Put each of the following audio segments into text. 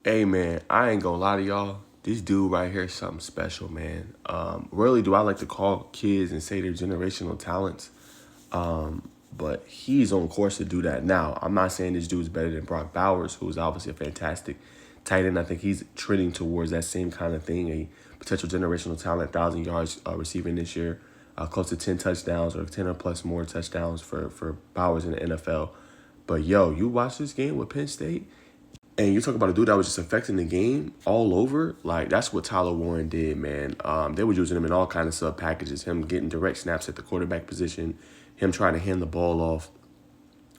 Hey man, I ain't gonna lie to y'all. This dude right here is something special, man. Rarely do I like to call kids and say they're generational talents. But he's on course to do that now. I'm not saying this dude's better than Brock Bowers, who's obviously a fantastic tight end. I think he's trending towards that same kind of thing, a potential generational talent, 1,000 yards receiving this year, close to 10 touchdowns or 10 or plus more touchdowns for Bowers in the NFL. But yo, you watch this game with Penn State, and you talk about a dude that was just affecting the game all over. Like, that's what Tyler Warren did, man. They were using him in all kind of sub packages. Him getting direct snaps at the quarterback position, him trying to hand the ball off,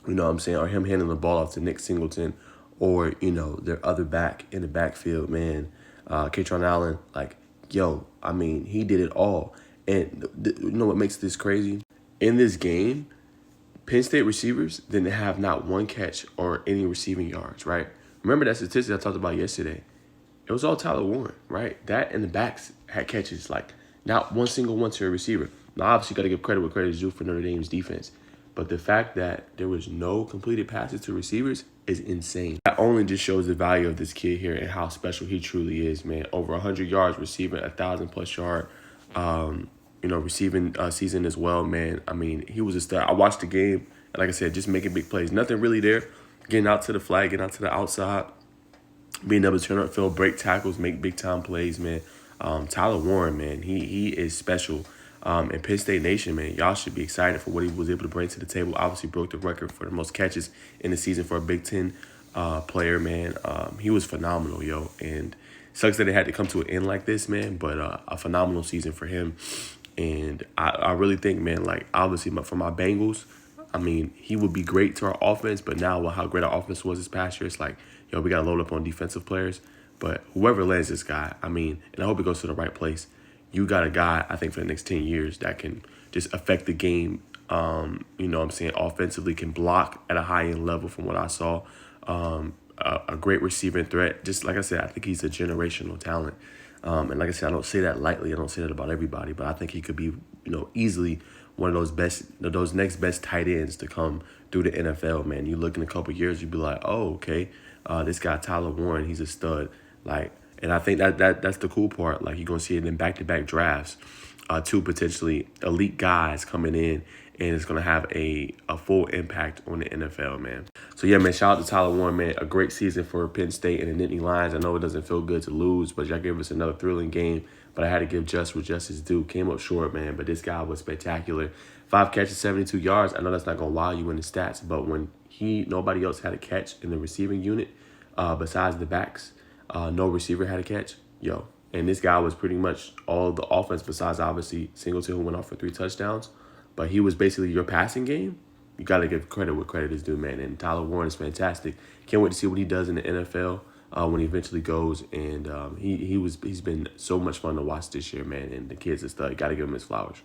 you know what I'm saying, or him handing the ball off to Nick Singleton, or, their other back in the backfield, man. Katron Allen, like, yo, I mean, he did it all. And you know what makes this crazy? In this game, Penn State receivers didn't have not one catch or any receiving yards, right? Remember that statistic I talked about yesterday? It was all Tyler Warren, right? That and the backs had catches, like not one single one to a receiver. Now, obviously, you got to give credit where credit is due for Notre Dame's defense. But the fact that there was no completed passes to receivers is insane. That only just shows the value of this kid here and how special he truly is, man. Over 100 yards receiving, 1,000+ yard, receiving season as well, man. I mean, he was a star. I watched the game, and like I said, just making big plays. Nothing really there. Getting out to the flag, getting out to the outside, being able to turn up field, break tackles, make big time plays, man. Tyler Warren, man, he is special. And Penn State Nation, man, y'all should be excited for what he was able to bring to the table. Obviously broke the record for the most catches in the season for a Big Ten player, man. He was phenomenal, yo. And sucks that it had to come to an end like this, man, but a phenomenal season for him. And I really think, man, like, obviously for my Bengals, I mean, he would be great to our offense, but now with how great our offense was this past year, it's like, yo, we got to load up on defensive players. But whoever lands this guy, I mean, and I hope it goes to the right place, you got a guy, I think, for the next 10 years that can just affect the game, you know what I'm saying, offensively, can block at a high-end level from what I saw. A great receiving threat. Just like I said, I think he's a generational talent. And like I said, I don't say that lightly. I don't say that about everybody, but I think he could be, easily one of those next best tight ends to come through the NFL, man. You look in a couple of years, you'd be like, oh, okay, this guy Tyler Warren, he's a stud. Like, and I think that's the cool part. Like, you're gonna see it in back-to-back drafts, two potentially elite guys coming in, and it's gonna have a full impact on the NFL, man. So yeah, man, shout out to Tyler Warren, man. A great season for Penn State and the Nittany Lions. I know it doesn't feel good to lose, but y'all gave us another thrilling game. But I had to give just what justice due. Came up short, man, but this guy was spectacular. 5 catches, 72 yards. I know that's not gonna wow you in the stats, but when nobody else had a catch in the receiving unit, besides the backs, no receiver had a catch. Yo, and this guy was pretty much all the offense besides obviously Singleton, who went off for 3 touchdowns. But he was basically your passing game. You got to give credit where credit is due, man. And Tyler Warren is fantastic. Can't wait to see what he does in the NFL when he eventually goes. And he's been so much fun to watch this year, man. And the kid's a stud. Got to give him his flowers.